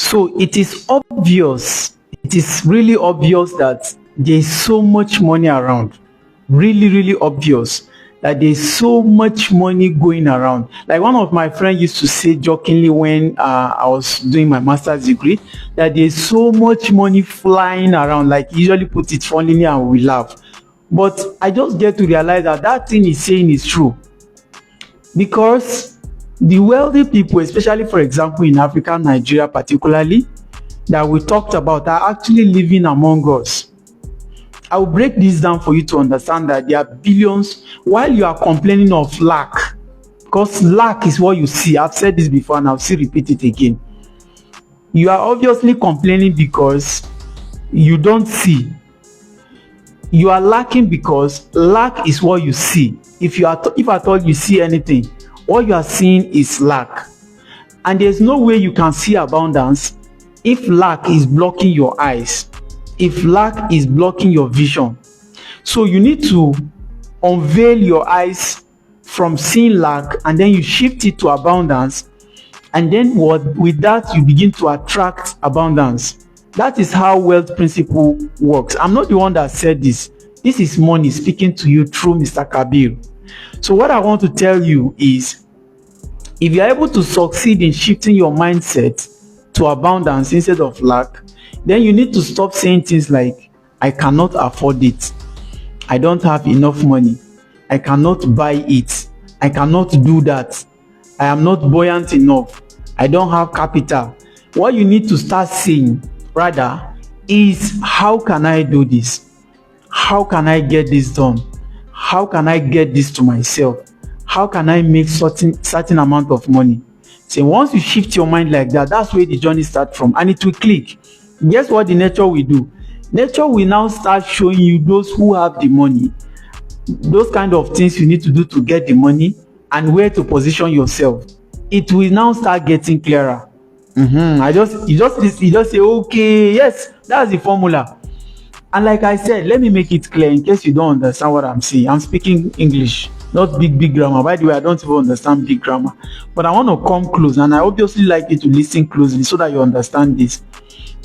So it is really obvious that there is so much money around. Really, really obvious that there's so much money going around. Like one of my friends used to say jokingly when I was doing my master's degree, that there's so much money flying around. Like he usually put it funnily and we laugh. But I just get to realize that that thing he's saying is true. Because the wealthy people, especially for example in Africa, Nigeria particularly, that we talked about, are actually living among us. I will break this down for you to understand that there are billions while you are complaining of lack, because lack is what you see. I've said this before and I'll still repeat it again. You are obviously complaining because you don't see. You are lacking because lack is what you see. If at all you see anything, what you are seeing is lack. And there's no way you can see abundance if lack is blocking your eyes. If lack is blocking your vision. So you need to unveil your eyes from seeing lack and then you shift it to abundance, and then with that you begin to attract abundance. That is how wealth principle works. I'm not the one that said this. This is money speaking to you through Mr. Kabir. So what I want to tell you is, if you're able to succeed in shifting your mindset to abundance instead of lack, then you need to stop saying things like, I cannot afford it. I don't have enough money. I cannot buy it. I cannot do that. I am not buoyant enough. I don't have capital. What you need to start saying, rather, is how can I do this? How can I get this done? How can I get this to myself? How can I make certain amount of money? So once you shift your mind like that, that's where the journey starts from, and it will click. Guess what the nature will do? Nature will now start showing you those who have the money, those kind of things you need to do to get the money, and where to position yourself. It will now start getting clearer. You just say, okay, yes, that's the formula. And like I said, let me make it clear in case you don't understand what I'm saying. I'm speaking English, not big grammar. By the way, I don't even understand big grammar. But I want to come close, and I obviously like you to listen closely so that you understand this.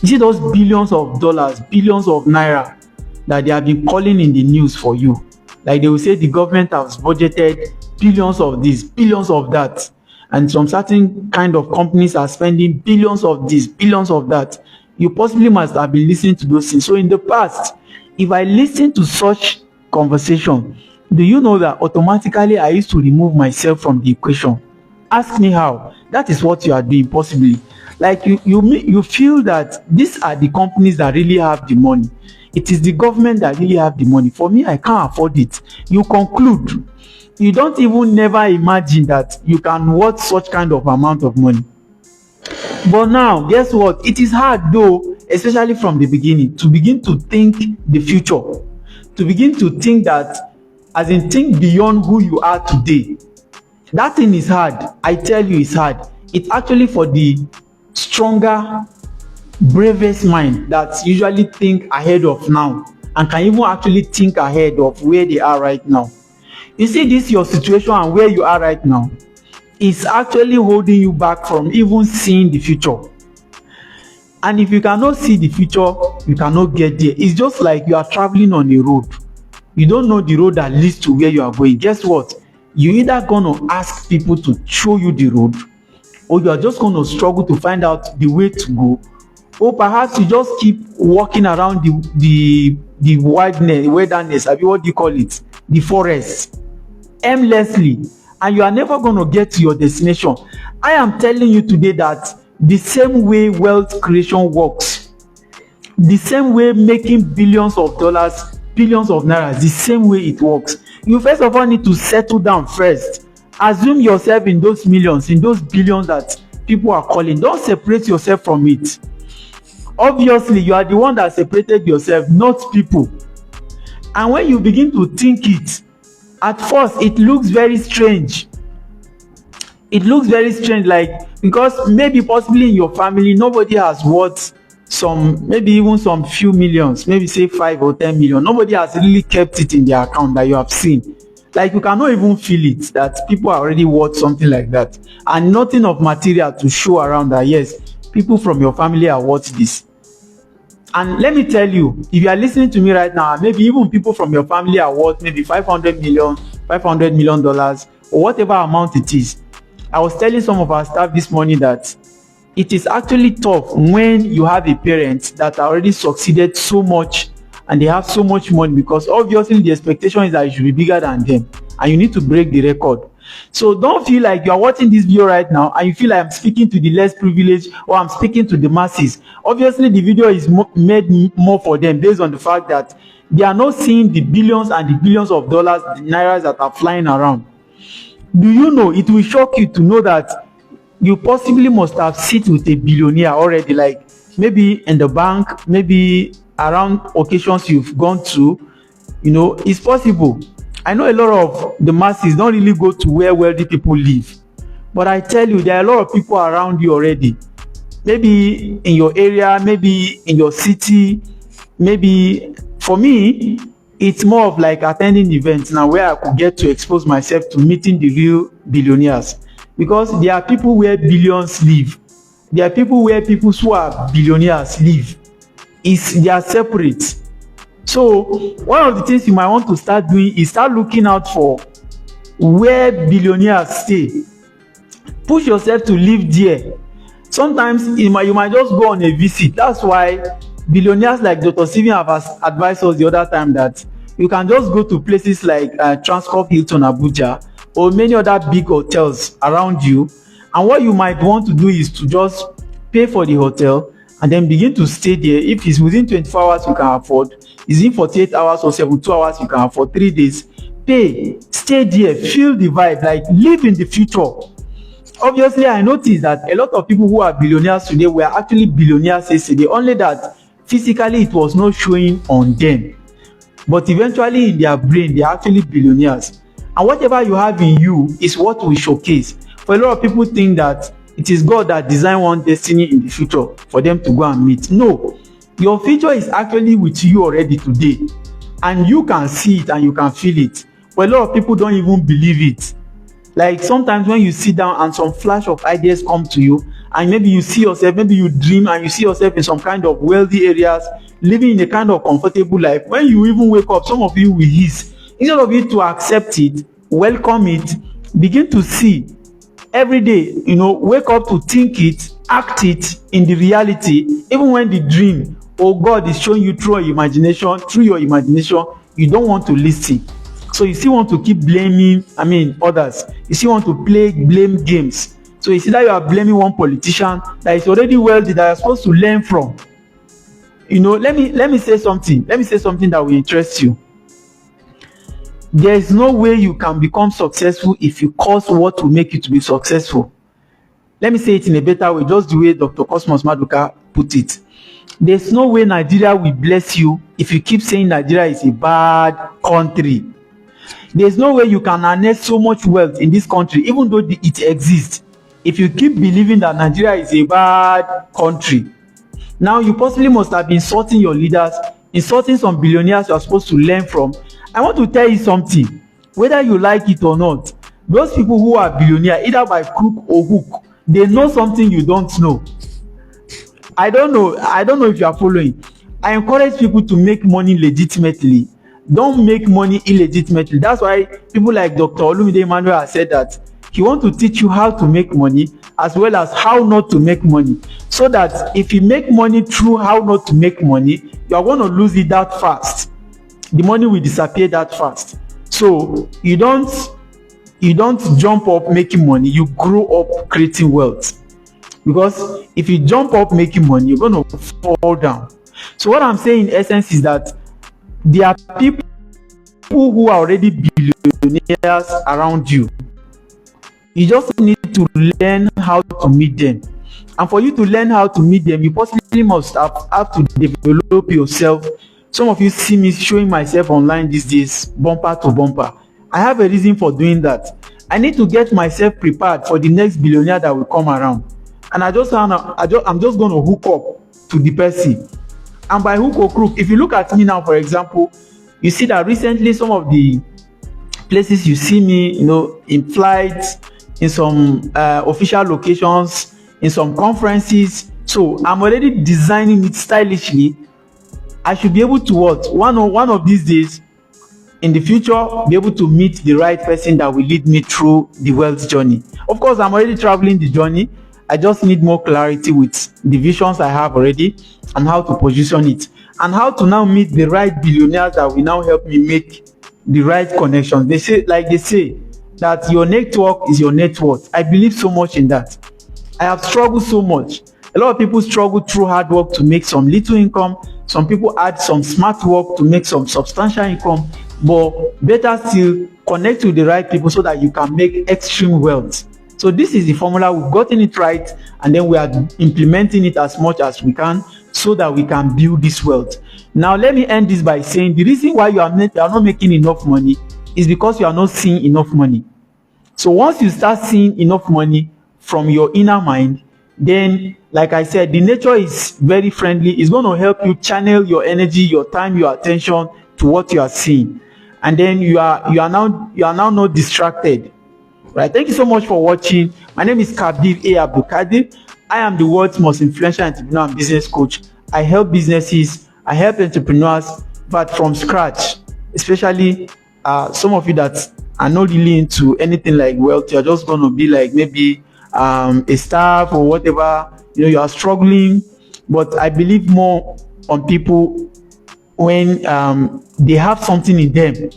You see those billions of dollars, billions of naira that they have been calling in the news for you. Like they will say the government has budgeted billions of this, billions of that. And some certain kind of companies are spending billions of this, billions of that. You possibly must have been listening to those things. So in the past, if I listen to such conversation, do you know that automatically I used to remove myself from the equation? Ask me how. That is what you are doing, possibly. Like you feel that these are the companies that really have the money. It is the government that really have the money. For me, I can't afford it. You conclude. You don't even never imagine that you can worth such kind of amount of money. But now, guess what? It is hard though, especially from the beginning, to begin to think the future. To begin to think that, as in think beyond who you are today. That thing is hard. I tell you it's hard. It's actually for the stronger, bravest mind that usually think ahead of now and can even actually think ahead of where they are right now. You see, this your situation and where you are right now is actually holding you back from even seeing the future. And if you cannot see the future, you cannot get there. It's just like you are traveling on a road. You don't know the road that leads to where you are going. Guess what? You're either going to ask people to show you the road, or you are just going to struggle to find out the way to go, or perhaps you just keep walking around the wilderness, what do you call it? The forest, aimlessly, and you are never going to get to your destination. I am telling you today that the same way wealth creation works, the same way making billions of dollars, billions of naira, the same way it works. You first of all need to settle down first. Assume yourself in those millions, in those billions that people are calling. Don't separate yourself from it. Obviously, you are the one that separated yourself, not people. And when you begin to think it, at first it looks very strange. It looks very strange, like, because maybe possibly in your family nobody has worth maybe even some few millions, maybe say 5 or 10 million. Nobody has really kept it in their account that you have seen. Like you cannot even feel it that people are already worth something like that, and nothing of material to show around that yes, people from your family are worth this. And let me tell you, if you are listening to me right now, maybe even people from your family are worth maybe 500 million, $500 million, or whatever amount it is. I was telling some of our staff this morning that it is actually tough when you have a parent that already succeeded so much and they have so much money, because obviously the expectation is that you should be bigger than them and you need to break the record. So don't feel like you are watching this video right now and you feel like I'm speaking to the less privileged or I'm speaking to the masses. Obviously the video is made more for them based on the fact that they are not seeing the billions and the billions of dollars, the nairas that are flying around. Do you know, it will shock you to know that you possibly must have sit with a billionaire already, like maybe in the bank, maybe around occasions you've gone to. You know, it's possible. I know a lot of the masses don't really go to where wealthy people live, but I tell you, there are a lot of people around you already, maybe in your area, maybe in your city. Maybe for me, it's more of like attending events now where I could get to expose myself to meeting the real billionaires, because there are people where billions live. There are people where people who are billionaires live. They are separate. So one of the things you might want to start doing is start looking out for where billionaires stay. Push yourself to live there. Sometimes you might just go on a visit. That's why billionaires like Dr. Steven have advised us the other time that you can just go to places like Transcorp Hilton Abuja or many other big hotels around you, and what you might want to do is to just pay for the hotel and then begin to stay there. If it's within 24 hours you can afford, is in 48 hours or 72 hours you can afford, 3 days, pay, stay there, feel the vibe, like live in the future. Obviously I noticed that a lot of people who are billionaires today were actually billionaires yesterday, only that physically it was not showing on them, but eventually in their brain they are actually billionaires. And whatever you have in you is what we showcase. For a lot of people think that it is God that designed one destiny in the future for them to go and meet. No, your future is actually with you already today, and you can see it and you can feel it. But a lot of people don't even believe it. Like sometimes when you sit down and some flash of ideas come to you, and maybe you see yourself, maybe you dream and you see yourself in some kind of wealthy areas, living in a kind of comfortable life. When you even wake up, some of you will hiss. Instead of you to accept it, welcome it, begin to see every day, wake up to think it, act it in the reality. Even when the dream or God is showing you through your imagination, you don't want to listen. So you still want to keep blaming others. You still want to play blame games. So you see that you are blaming one politician that is already wealthy, that you are supposed to learn from. Let me say something. Let me say something that will interest you. There is no way you can become successful if you cause what will make you to be successful. Let me say it in a better way, just the way Dr. Cosmos Maduka put it. There's no way Nigeria will bless you if you keep saying Nigeria is a bad country. There's no way you can harness so much wealth in this country, even though it exists, if you keep believing that Nigeria is a bad country. Now, you possibly must have been insulting your leaders, insulting some billionaires you are supposed to learn from. I want to tell you something, whether you like it or not, those people who are billionaires, either by crook or hook, they know something you don't know. I don't know if you are following. I encourage people to make money legitimately. Don't make money illegitimately. That's why people like Dr. Olumide Emmanuel has said that he wants to teach you how to make money as well as how not to make money. So that if you make money through how not to make money, you are going to lose it that fast. The money will disappear that fast. So you don't jump up making money, you grow up creating wealth. Because if you jump up making money, you're going to fall down. So what I'm saying in essence is that there are people who are already billionaires around you. You just need to learn how to meet them. And for you to learn how to meet them, you possibly must have to develop yourself. Some of you see me showing myself online these days, bumper to bumper. I have a reason for doing that. I need to get myself prepared for the next billionaire that will come around. And I'm just going to hook up to the person. And by hook or crook, if you look at me now, for example, you see that recently some of the places you see me, in flights, in some official locations, in some conferences, So I'm already designing it stylishly. I should be able to what? One of these days in the future, be able to meet the right person that will lead me through the wealth journey. Of course, I'm already traveling the journey. I just need more clarity with the visions I have already and how to position it and how to now meet the right billionaires that will now help me make the right connections. They say that your network is your net worth. I believe so much in that. I have struggled so much. A lot of people struggle through hard work to make some little income. Some people add some smart work to make some substantial income. But better still, connect with the right people so that you can make extreme wealth. So this is the formula. We've gotten it right, and then we are implementing it as much as we can so that we can build this wealth. Now, let me end this by saying the reason why you are not making enough money is because you are not seeing enough money. So once you start seeing enough money from your inner mind, then, like I said, the nature is very friendly. It's going to help you channel your energy, your time, your attention to what you are seeing, and then you are now not distracted. Right? Thank you so much for watching. My name is Kabir A. Abdulkadir. I am the world's most influential entrepreneur and business coach. I help businesses, I help entrepreneurs, but from scratch, especially some of you that are not really into anything like wealth. You're just going to be like maybe a staff or whatever. You are struggling, but I believe more on people when they have something in them.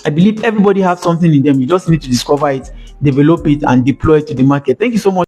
I believe everybody has something in them. You just need to discover it, develop it, and deploy it to the market. Thank you so much.